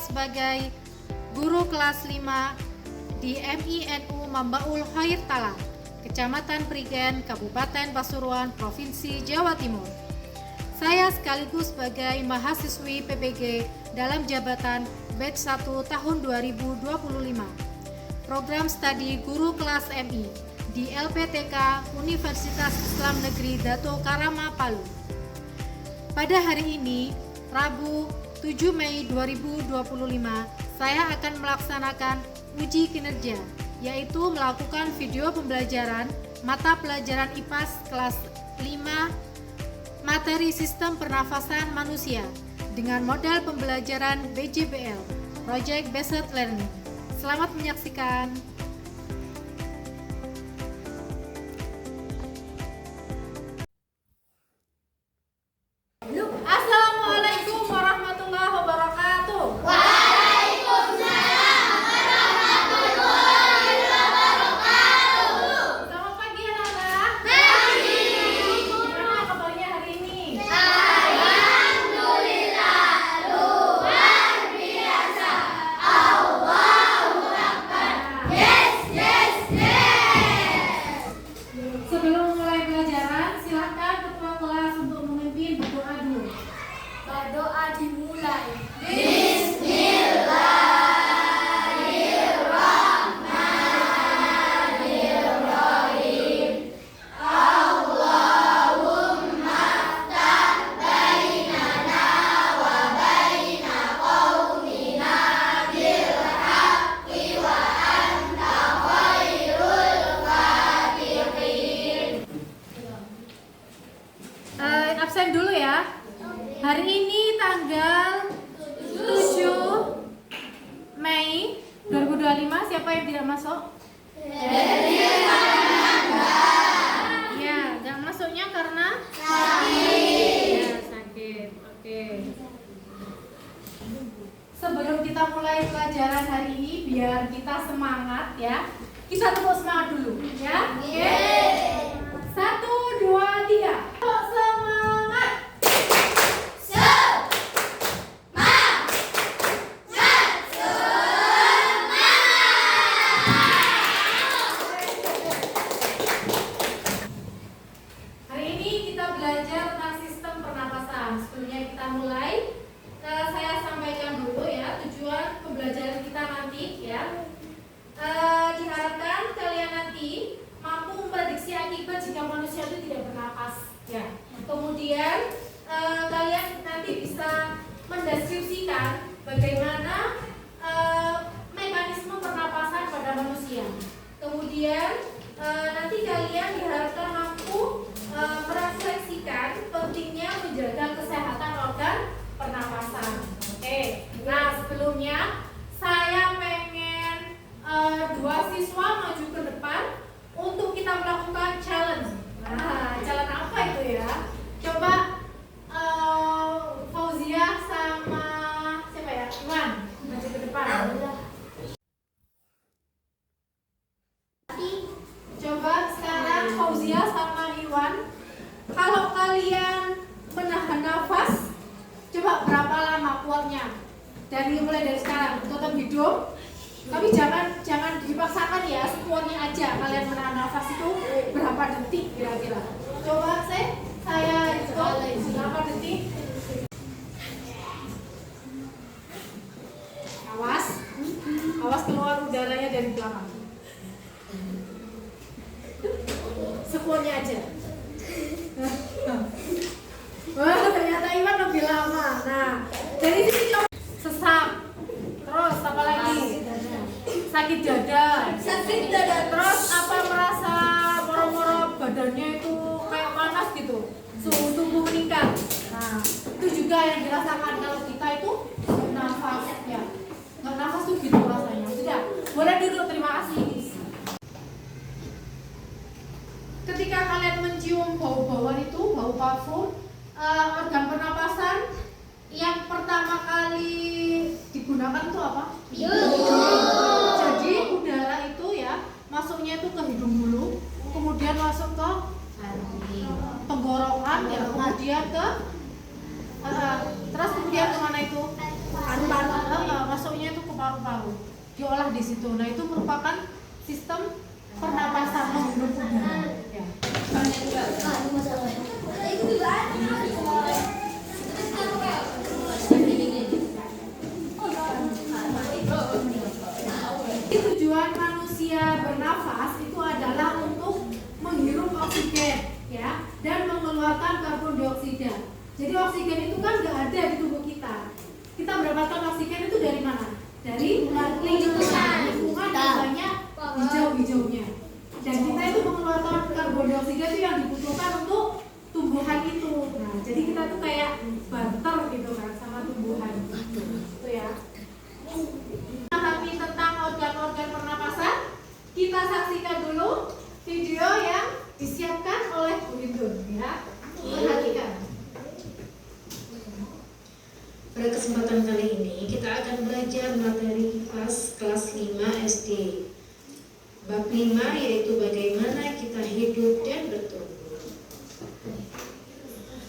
sebagai guru kelas 5 di MINU Mambaul Khair Tala, Kecamatan Prigen, Kabupaten Pasuruan, Provinsi Jawa Timur. Saya sekaligus sebagai mahasiswi PPG dalam jabatan batch 1 tahun 2025. Program studi guru kelas MI di LPTK Universitas Islam Negeri Dato Karama Palu. Pada hari ini, Rabu 7 Mei 2025, saya akan melaksanakan uji kinerja, yaitu melakukan video pembelajaran mata pelajaran IPAS kelas 5 materi sistem pernafasan manusia dengan modal pembelajaran BJBL, Project Based Learning. Selamat menyaksikan. Assalamualaikum warahmatullahi wabarakatuh. Waalaikumsalam warahmatullahi wabarakatuh. Selamat pagi anak-anak. Pagi. Gimana kabarnya hari ini? Alhamdulillah luar biasa. Allahu Akbar. Yes, yes, yes. Sebelum mulai pelajaran, silakan ketua kelas untuk memimpin berdoa dulu. Berdoa dimulai. Bismillahirrahmanirrahim. Allahumma ftah bainana wa baina qaumina bil haqqi wa anta khairul fatihin. Absen dulu ya. Hari ini tanggal 7 Mei 2025, siapa yang tidak masuk? Ya, nggak masuknya karena Sakit. ya, sakit. Oke. Sebelum kita mulai pelajaran hari ini, biar kita semangat ya. Kita tepuk semangat dulu ya. Yeay. 1, 2, 3. Tepuk semangat. Hari ini kita belajar tentang sistem pernapasan. Sebelumnya kita mulai, saya sampaikan dulu ya tujuan pembelajaran kita nanti ya. Diharapkan kalian nanti mampu memprediksi akibat jika manusia itu tidak bernapas ya. Kemudian kalian nanti bisa mendeskripsikan bagaimana mekanisme pernapasan pada manusia. Kemudian nanti kalian diharapkan mampu merefleksikan pentingnya menjaga kesehatan organ pernapasan. Oke. Nah, sebelumnya saya pengen dua siswa maju ke depan untuk kita melakukan challenge. Nah, challenge apa itu ya? Coba Fauzia sama siapa ya? Iwan maju ke depan. Coba sekarang Fauzia sama Iwan, kalau kalian menahan nafas, coba berapa lama kuatnya? Mulai dari sekarang, tutup hidung, tapi jangan dipaksakan ya, sekuatnya aja. Kalian menahan nafas itu berapa detik kira-kira? Coba saya hitung berapa detik. Awas keluar udaranya dari belakang. Sekuatnya aja. Wah, ternyata Iwan lebih lama. Nah, dari sini coba sesak. Terus apa lagi? Sakit dada. Sakit dada. Terus apa merasa moro-moro badannya itu kayak panas gitu. Suhu tubuh meningkat. Nah, itu juga yang dirasakan kalau kita itu nafas ya. Nggak nafas tuh gitu rasanya. Sudah, boleh duduk, terima kasih. Ketika kalian mencium bau-bauan itu, bau parfum, organ pernapasan yang pertama kali digunakan itu apa? Jadi udara itu ya masuknya itu ke hidung dulu, kemudian masuk ke tenggorokan ya, kemudian ke terus kemudian kemana itu? masuknya itu ke paru-paru, diolah di situ. Nah, itu merupakan sistem pernapasan menghirup udara. Ya. Tujuan manusia bernafas itu adalah untuk menghirup oksigen, ya, dan mengeluarkan karbon dioksida. Jadi oksigen itu kan nggak ada di tubuh kita. Kita mendapatkan oksigen itu dari mana? Dari lingkungan yang banyak hijau-hijaunya. Dan kita itu mengeluarkan karbon dioksida itu yang dibutuhkan untuk tumbuhan itu. Nah, jadi kita tuh kayak barter gitu kan sama tumbuhan. Itu ya. Memahami tentang organ-organ pernapasan, kita saksikan dulu video yang disiapkan oleh Bu Hindun, ya. Perhatikan. Pada kesempatan kali ini kita akan belajar materi kelas 5 SD. Bab 5 yaitu bagaimana kita hidup dan bertumbuh.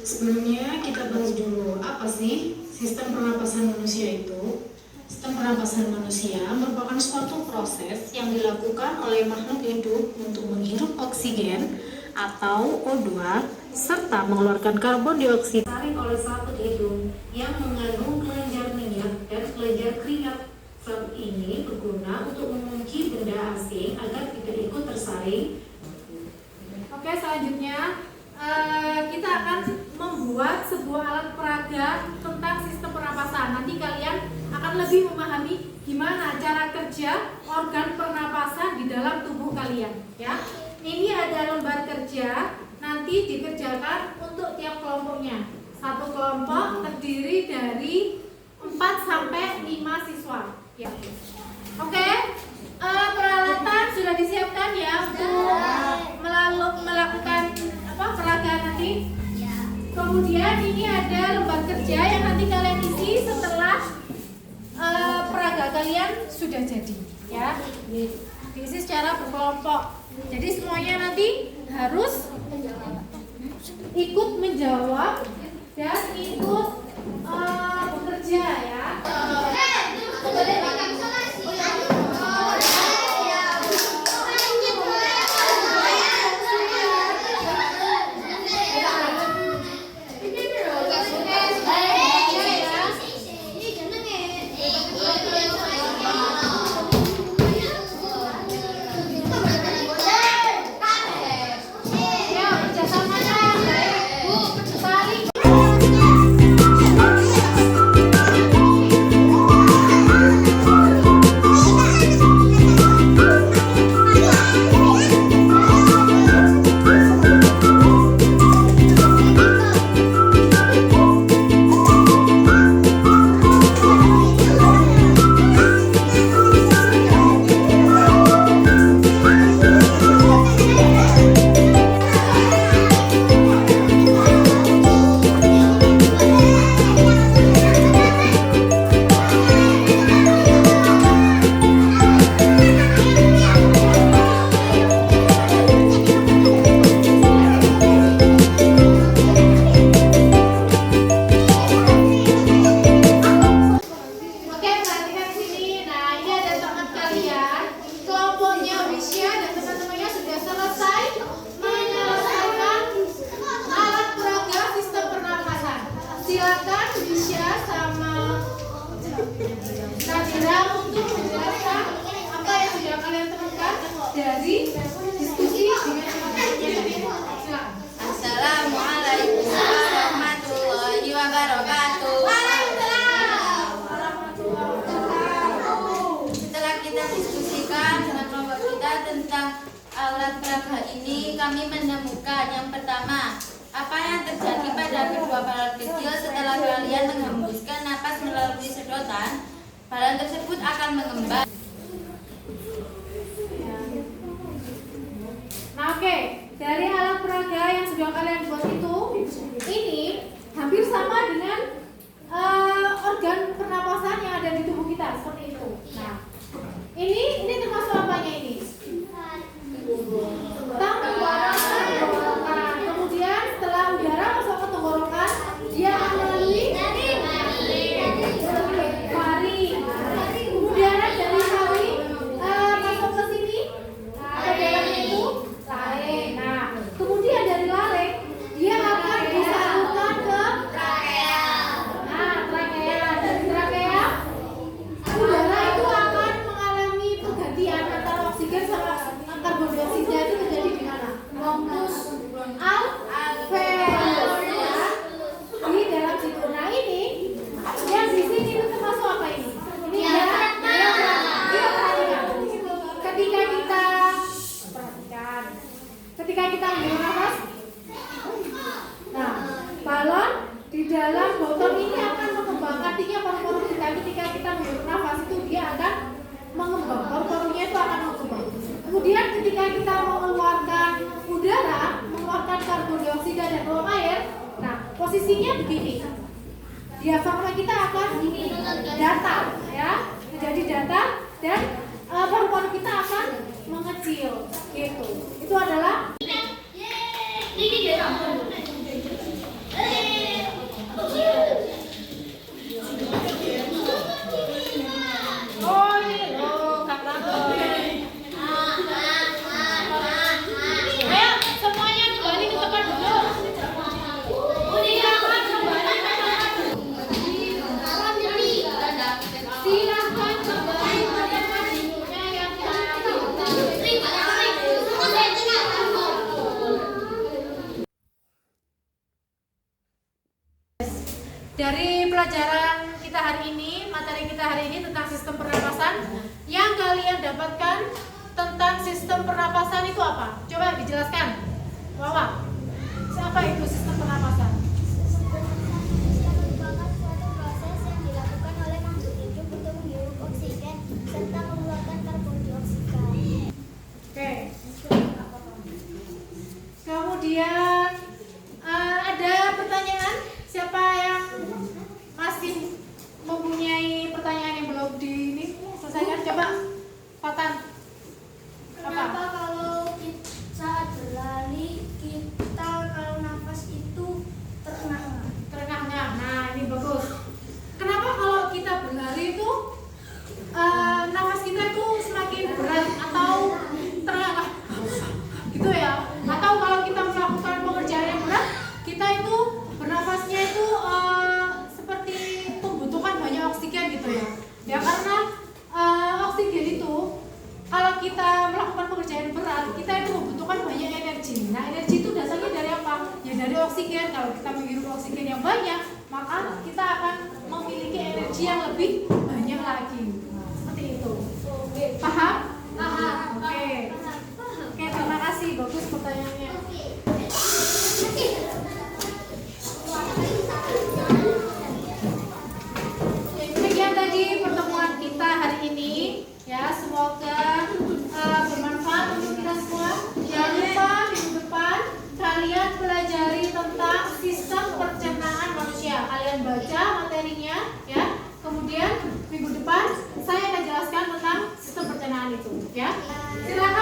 Sebelumnya kita bahas dulu apa sih sistem pernapasan manusia itu. Sistem pernapasan manusia merupakan suatu proses yang dilakukan oleh makhluk hidup untuk menghirup oksigen atau O2 serta mengeluarkan karbon dioksida disaring oleh selaput hidung yang mengandung kelenjar minyak dan kelenjar keringat. Selaput ini berguna untuk mengunci benda asing agar tidak ikut tersaring. Oke, selanjutnya kita akan membuat sebuah alat peraga tentang sistem pernapasan. Nanti kalian akan lebih memahami gimana cara kerja organ pernapasan di dalam tubuh kalian, ya. Ini ada lembar kerja, nanti dikerjakan untuk tiap kelompoknya. Satu kelompok terdiri dari 4 sampai 5 siswa, ya. Oke, peralatan sudah disiapkan ya untuk melakukan peragaan nanti. Kemudian ini ada lembar kerja yang nanti kalian isi setelah peraga kalian sudah jadi, ya. Diisi secara berkelompok. Jadi semuanya nanti harus ikut menjawab dan ikut bekerja, ya. Kami menemukan yang pertama, apa yang terjadi pada kedua balon kecil setelah kalian menghembuskan napas melalui sedotan. Balon tersebut akan mengembang. Nah, oke, dari alat peraga yang sudah kalian buat itu, ini hampir sama dengan organ pernapasan yang ada di tubuh kita, seperti itu. Nah, ini termasuk apanya ini? Tenggorokan. Nah, kemudian setelah udara masuk ke tenggorokan, dia akan melalui itu akan berubah. Kemudian ketika kita mengeluarkan udara, mengeluarkan karbon dioksida dan uap air, nah posisinya begini. Diafragma kita akan datar, ya, menjadi datar dan paru-paru kita akan mengecil, gitu. Itu adalah oh ini loh Kak Rangga. Ayo semuanya kembali ke tempat duduk. Silakan kembali ke tempat duduk. Silakan kembali ke tempat duduknya yang tadi. Dari pelajaran kita hari ini, materi kita hari ini tentang sistem pernapasan, yang kalian dapatkan tentang sistem pernapasan itu apa? Coba dijelaskan. Wawa, siapa itu sistem pernapasan? Merupakan suatu proses yang dilakukan oleh makhluk hidup untuk menghirup oksigen serta mengeluarkan karbon dioksida. Oke. Kemudian ada pertanyaan? Siapa yang masih mempunyai pertanyaan yang belum di ini selesaikan? Coba, Fatan. Kenapa kalau saat berlari kita kalau nafas itu terengah-engah? Terengah-engah. Nah, ini bagus. Kenapa kalau kita berlari itu nafas kita itu semakin berat atau terengah-engah? Gitu ya. Atau kalau kita melakukan pekerjaan yang berat, kita itu bernafasnya itu seperti membutuhkan banyak oksigen gitu ya. Ya karena oksigen itu kalau kita melakukan pekerjaan berat, kita itu membutuhkan banyak energi. Nah, energi itu dasarnya dari apa? Ya dari oksigen. Kalau kita menghirup oksigen yang banyak, maka kita akan memiliki energi yang lebih banyak lagi. Seperti itu. Paham? Paham. Oke. Oke, terima kasih. Bagus pertanyaannya. Demikian tadi pertemuan kita hari ini, ya, semoga bermanfaat untuk kita semua. Jangan lupa minggu depan kalian pelajari tentang sistem pencernaan manusia. Kalian baca materinya, ya. Kemudian minggu depan saya akan jelaskan tentang sistem pencernaan itu, ya. Silakan.